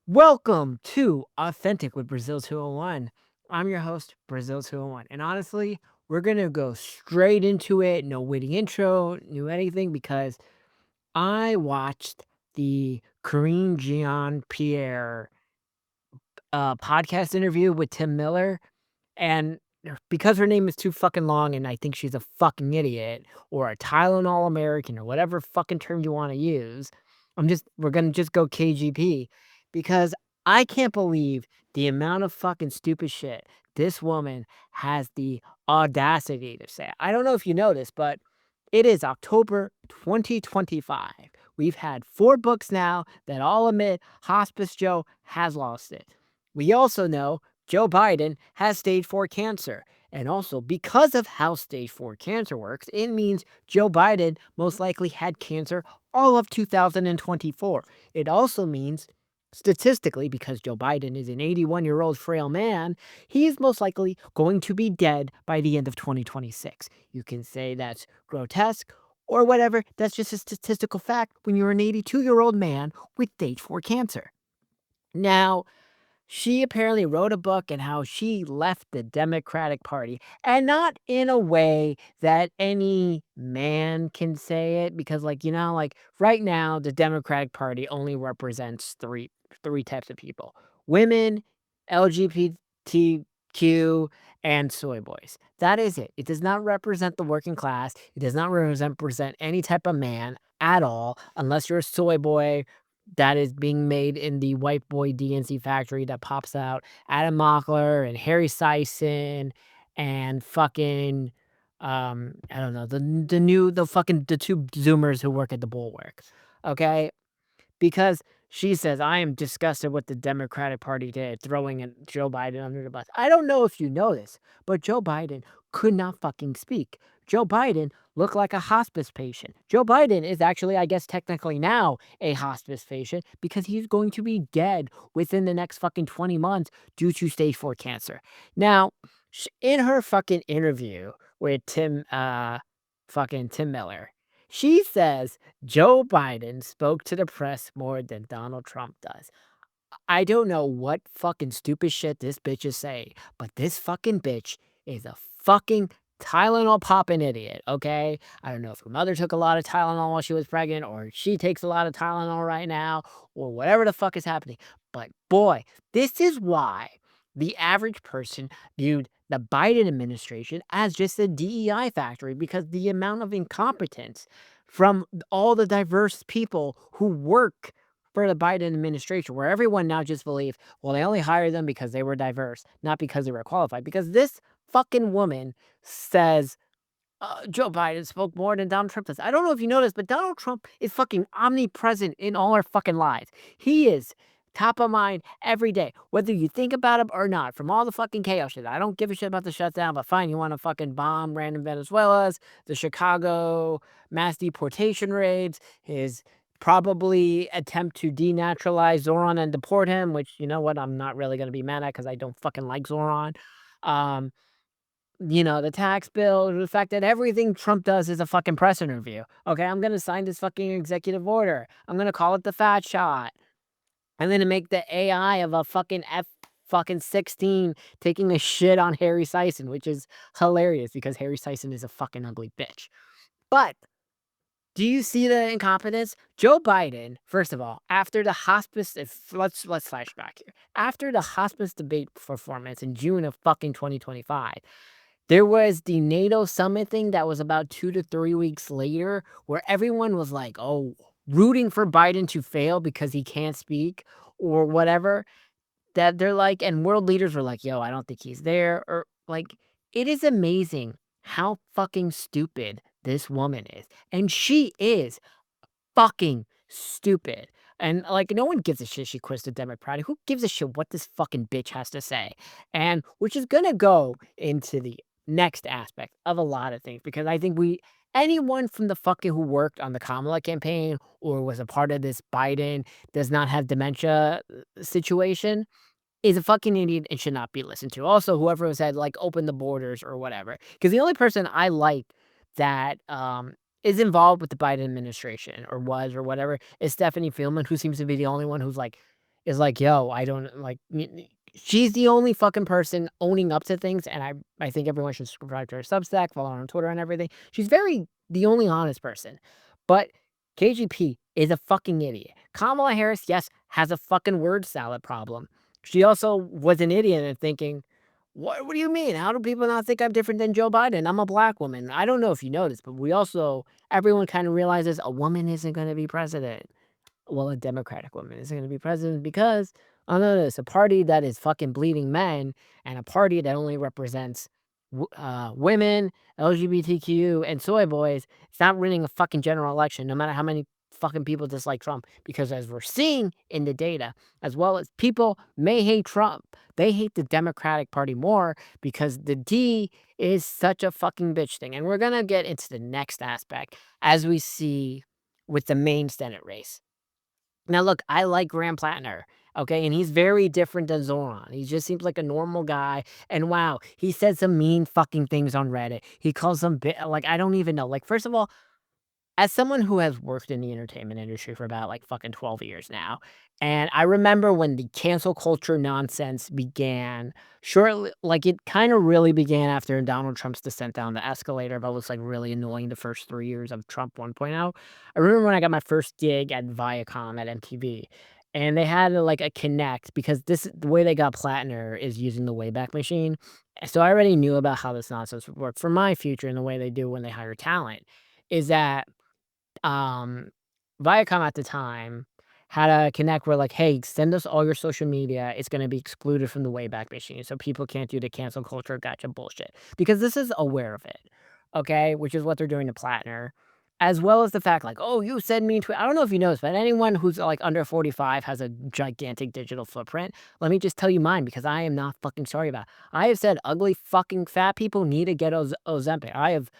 Welcome to Authentic with Brazil 201. I'm your host, Brazil 201. And honestly, we're going to go straight into it. No witty intro, no anything, because I watched the Karine Jean-Pierre podcast interview with Tim Miller. And because her name is too fucking long and I think she's a fucking idiot or a Tylenol American or whatever fucking term you want to use, we're gonna just go KGP because I can't believe the amount of fucking stupid shit this woman has the audacity to say. I don't know if you know this, but it is October 2025. We've had 4 books now that all admit Hospice Joe has lost it. We also know Joe Biden has stage 4 cancer. And also, because of how stage 4 cancer works, it means Joe Biden most likely had cancer all of 2024. It also means, statistically, because Joe Biden is an 81-year-old frail man, he is most likely going to be dead by the end of 2026. You can say that's grotesque or whatever. That's just a statistical fact when you're an 82-year-old man with stage 4 cancer. Now, she apparently wrote a book and how she left the Democratic Party, and not in a way that any man can say it because, right now, the Democratic Party only represents three types of people: women, LGBTQ, and soy boys. That is it. It does not represent the working class. It does not represent any type of man at all, unless you're a soy boy that is being made in the white boy DNC factory that pops out Adam Mockler and Harry Sison and fucking, I don't know, the 2 Zoomers who work at the Bulwark, okay? Because she says, "I am disgusted what the Democratic Party did, throwing Joe Biden under the bus." I don't know if you know this, but Joe Biden could not fucking speak. Joe Biden looked like a hospice patient. Joe Biden is actually, I guess, technically now a hospice patient because he's going to be dead within the next fucking 20 months due to stage 4 cancer. Now, in her fucking interview with Tim Miller, she says Joe Biden spoke to the press more than Donald Trump does. I don't know what fucking stupid shit this bitch is saying, but this fucking bitch is a fucking Tylenol popping idiot, okay? I don't know if her mother took a lot of Tylenol while she was pregnant, or she takes a lot of Tylenol right now, or whatever the fuck is happening. But boy, this is why the average person viewed the Biden administration as just a DEI factory, because the amount of incompetence from all the diverse people who work for the Biden administration, where everyone now just believes, well, they only hired them because they were diverse, not because they were qualified. Because this fucking woman says Joe Biden spoke more than Donald Trump does. I don't know if you noticed, but Donald Trump is fucking omnipresent in all our fucking lives. He is top of mind every day, whether you think about him or not, from all the fucking chaos shit. I don't give a shit about the shutdown, but fine, you want to fucking bomb random Venezuelans, the Chicago mass deportation raids, his probably attempt to denaturalize Zoran and deport him, which, you know what, I'm not really going to be mad at because I don't fucking like Zoran. Um, the tax bill, the fact that everything Trump does is a fucking press interview. Okay, I'm gonna sign this fucking executive order. I'm gonna call it the fat shot. I'm gonna make the AI of a fucking fucking 16 taking a shit on Harry Sison, which is hilarious because Harry Sison is a fucking ugly bitch. But do you see the incompetence? Joe Biden, first of all, after the hospice, if let's flash back here. After the hospice debate performance in June of fucking 2025, there was the NATO summit thing that was about 2 to 3 weeks later, where everyone was like, "Oh, rooting for Biden to fail because he can't speak," or whatever, that they're like, and world leaders were like, "Yo, I don't think he's there," or like, it is amazing how fucking stupid this woman is, and she is fucking stupid. And, like, no one gives a shit she quits the Democratic. Who gives a shit what this fucking bitch has to say? And which is gonna go into the next aspect of a lot of things, because I think anyone from the fucking who worked on the Kamala campaign or was a part of this Biden does not have dementia situation is a fucking idiot and should not be listened to. Also, whoever said, like, "Open the borders," or whatever, because the only person I like that, is involved with the Biden administration or was or whatever is Stephanie Fillman, who seems to be the only one who's, like, is like, "Yo, I don't like." She's the only fucking person owning up to things, and I think everyone should subscribe to her Substack, follow her on Twitter and everything. She's the only honest person. But KGP is a fucking idiot. Kamala Harris, yes, has a fucking word salad problem. She also was an idiot in thinking, what do you mean? How do people not think I'm different than Joe Biden? I'm a black woman. I don't know if you noticed, but everyone kind of realizes a woman isn't going to be president. Well, a Democratic woman isn't gonna be president because, I know this, a party that is fucking bleeding men and a party that only represents women, LGBTQ, and soy boys, it's not winning a fucking general election, no matter how many fucking people dislike Trump. Because as we're seeing in the data, as well as people may hate Trump, they hate the Democratic Party more because the D is such a fucking bitch thing. And we're gonna get into the next aspect as we see with the Maine Senate race. Now look, I like Graham Platner, okay, and he's very different than Zoran. He just seems like a normal guy, and wow, he said some mean fucking things on Reddit. He calls them I don't even know. Like, first of all, as someone who has worked in the entertainment industry for about, like, fucking 12 years now, and I remember when the cancel culture nonsense began, it kinda really began after Donald Trump's descent down the escalator, but was, like, really annoying the first 3 years of Trump 1.0. I remember when I got my first gig at Viacom at MTV, and they had, like, a connect because the way they got Plattner is using the Wayback Machine, so I already knew about how this nonsense would work for my future and the way they do when they hire talent, is that um, Viacom at the time had a connect where like, "Hey, send us all your social media. It's gonna be excluded from the Wayback Machine, so people can't do the cancel culture gotcha bullshit." Because this is aware of it, okay? Which is what they're doing to Plattner, as well as the fact like, "Oh, you said mean tweet." I don't know if you noticed, but anyone who's like under 45 has a gigantic digital footprint. Let me just tell you mine because I am not fucking sorry about it. I have said ugly fucking fat people need to get Ozempic. I have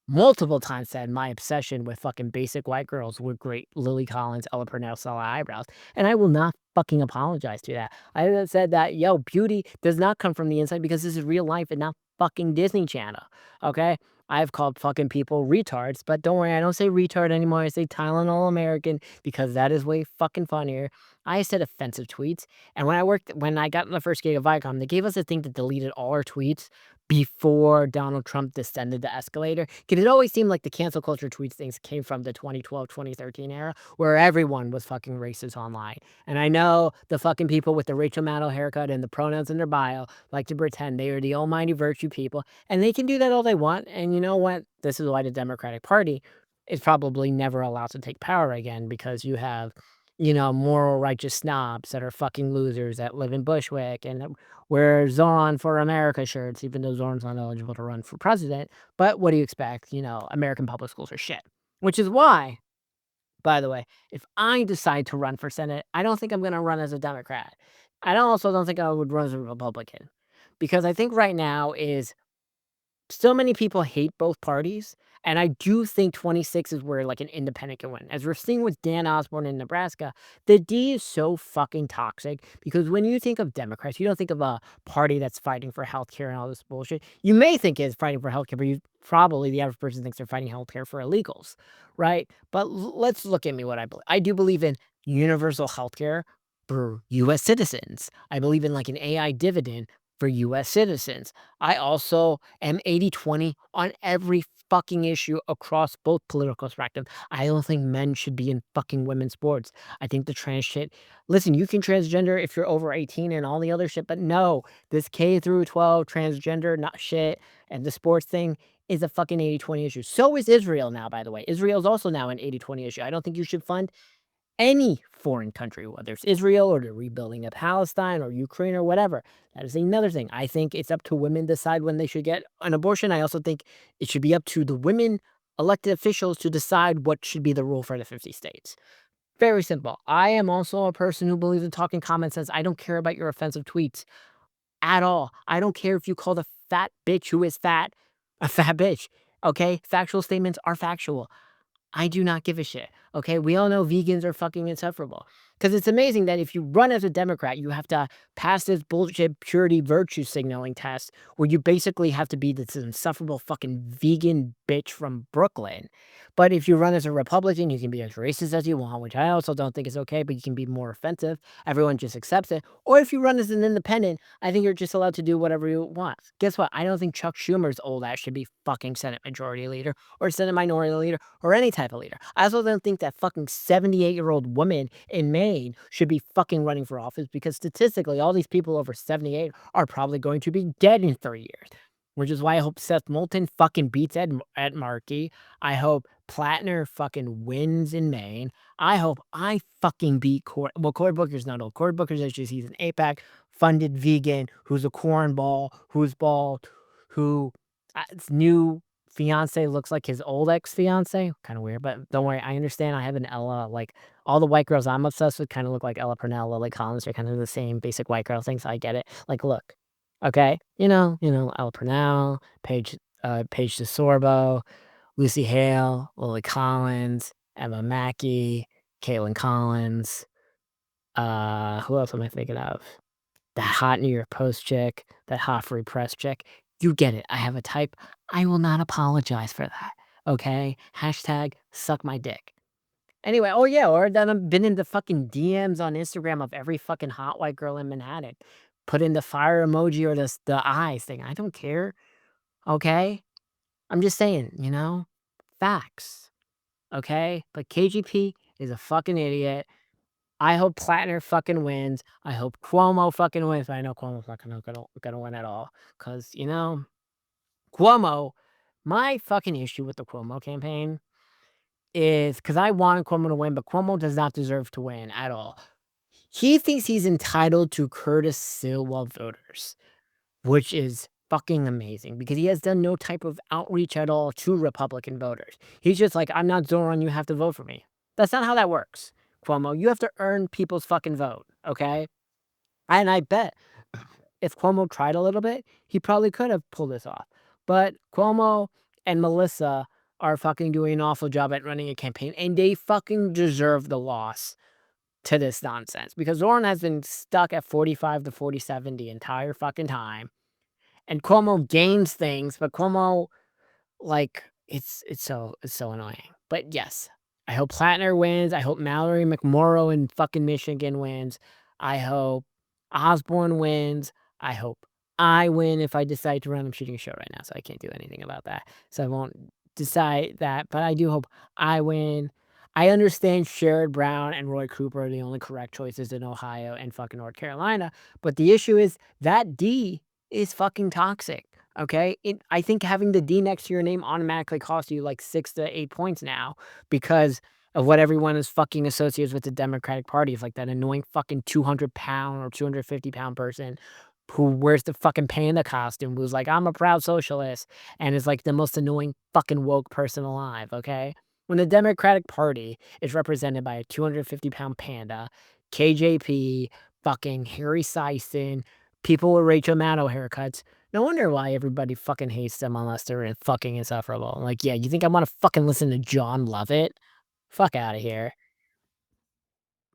multiple times said my obsession with fucking basic white girls with great Lily Collins, Ella Purnell style eyebrows, and I will not fucking apologize to that. I have said that, yo, beauty does not come from the inside because this is real life and not fucking Disney Channel, okay? I've called fucking people retards, but don't worry, I don't say retard anymore. I say Tylenol American because that is way fucking funnier. I said offensive tweets, and when I got in the first gig of Viacom, they gave us a thing that deleted all our tweets before Donald Trump descended the escalator, because it always seemed like the cancel culture tweets things came from the 2012, 2013 era, where everyone was fucking racist online. And I know the fucking people with the Rachel Maddow haircut and the pronouns in their bio like to pretend they are the almighty virtue people, and they can do that all they want, and you know what? This is why the Democratic Party is probably never allowed to take power again, because you have, moral righteous snobs that are fucking losers that live in Bushwick and wear Zorn for America shirts, even though Zorn's not eligible to run for president. But what do you expect? American public schools are shit. Which is why, by the way, if I decide to run for Senate, I don't think I'm going to run as a Democrat. Also don't think I would run as a Republican. Because I think right now is so many people hate both parties, and I do think 26 is where, like, an independent can win. As we're seeing with Dan Osborne in Nebraska, the D is so fucking toxic because when you think of Democrats, you don't think of a party that's fighting for healthcare and all this bullshit. You may think it's fighting for healthcare, but the average person thinks they're fighting healthcare for illegals, right? But let's look at me what I believe. I do believe in universal healthcare for US citizens. I believe in, like, an AI dividend for US citizens. I also am 80-20 on every fucking issue across both political spectrum. I don't think men should be in fucking women's sports. I think the trans shit. Listen, you can transgender if you're over 18 and all the other shit, but no, this K through 12 transgender not shit and the sports thing is a fucking 80-20 issue. So is Israel now, by the way. Israel is also now an 80-20 issue. I don't think you should fund any foreign country, whether it's Israel or the rebuilding of Palestine or Ukraine or whatever. That is another thing. I think it's up to women to decide when they should get an abortion. I also think it should be up to the women elected officials to decide what should be the rule for the 50 states. Very simple. I am also a person who believes in talking common sense. I don't care about your offensive tweets at all. I don't care if you call the fat bitch who is fat a fat bitch. Okay? Factual statements are factual. I do not give a shit. Okay? We all know vegans are fucking insufferable. 'Cause it's amazing that if you run as a Democrat, you have to pass this bullshit purity virtue signaling test where you basically have to be this insufferable fucking vegan bitch from Brooklyn. But if you run as a Republican, you can be as racist as you want, which I also don't think is okay, but you can be more offensive. Everyone just accepts it. Or if you run as an independent, I think you're just allowed to do whatever you want. Guess what? I don't think Chuck Schumer's old ass should be fucking Senate Majority Leader or Senate Minority Leader or any type of leader. I also don't think that fucking 78-year-old woman in Maine should be fucking running for office because statistically, all these people over 78 are probably going to be dead in 3 years. Which is why I hope Seth Moulton fucking beats Ed Markey. I hope Platner fucking wins in Maine. I hope I fucking beat Cory Booker's not old. Cory Booker's just he's an APAC funded vegan who's a cornball, who's bald, who his new fiance looks like his old ex-fiance. Kind of weird, but don't worry. I understand. I have an Ella, like all the white girls I'm obsessed with kind of look like Ella Purnell, Lily Collins. They're kind of the same basic white girl thing, so I get it. Like, look, okay, Ella Purnell, Paige DeSorbo, Lucy Hale, Lily Collins, Emma Mackey, Caitlin Collins. Who else am I thinking of? That hot New York Post chick, that hot Free Press chick. You get it. I have a type. I will not apologize for that. Okay? Hashtag suck my dick. Anyway, oh yeah, or then I've been in the fucking DMs on Instagram of every fucking hot white girl in Manhattan. Put in the fire emoji or the eyes thing. I don't care. Okay? I'm just saying, facts. Okay? But KGP is a fucking idiot. I hope Platner fucking wins. I hope Cuomo fucking wins. But I know Cuomo's not gonna win at all. Cause Cuomo, my fucking issue with the Cuomo campaign is because I wanted Cuomo to win, but Cuomo does not deserve to win at all. He thinks he's entitled to Curtis Stilwell voters, which is fucking amazing because he has done no type of outreach at all to Republican voters. He's just like, I'm not Zoran, you have to vote for me. That's not how that works, Cuomo. You have to earn people's fucking vote, okay? And I bet if Cuomo tried a little bit, he probably could have pulled this off. But Cuomo and Melissa are fucking doing an awful job at running a campaign, and they fucking deserve the loss to this nonsense because Zoran has been stuck at 45 to 47 the entire fucking time. And Cuomo gains things, but Cuomo, like, it's so annoying. But yes, I hope Platner wins. I hope Mallory McMorrow in fucking Michigan wins. I hope Osborne wins. I hope I win if I decide to run. I'm shooting a show right now, so I can't do anything about that. So I won't decide that, but I do hope I win. I understand Sherrod Brown and Roy Cooper are the only correct choices in Ohio and fucking North Carolina, but the issue is that D is fucking toxic. Okay, I think having the D next to your name automatically costs you like 6 to 8 points now because of what everyone is fucking associates with the Democratic Party. It's like that annoying fucking 200-pound or 250-pound person who wears the fucking panda costume who's like, I'm a proud socialist, and is like the most annoying fucking woke person alive, okay? When the Democratic Party is represented by a 250-pound panda, KJP, fucking Harry Sison, people with Rachel Maddow haircuts, no wonder why everybody fucking hates them unless they're fucking insufferable. Like, yeah, you think I wanna fucking listen to John Lovett? Fuck outta here.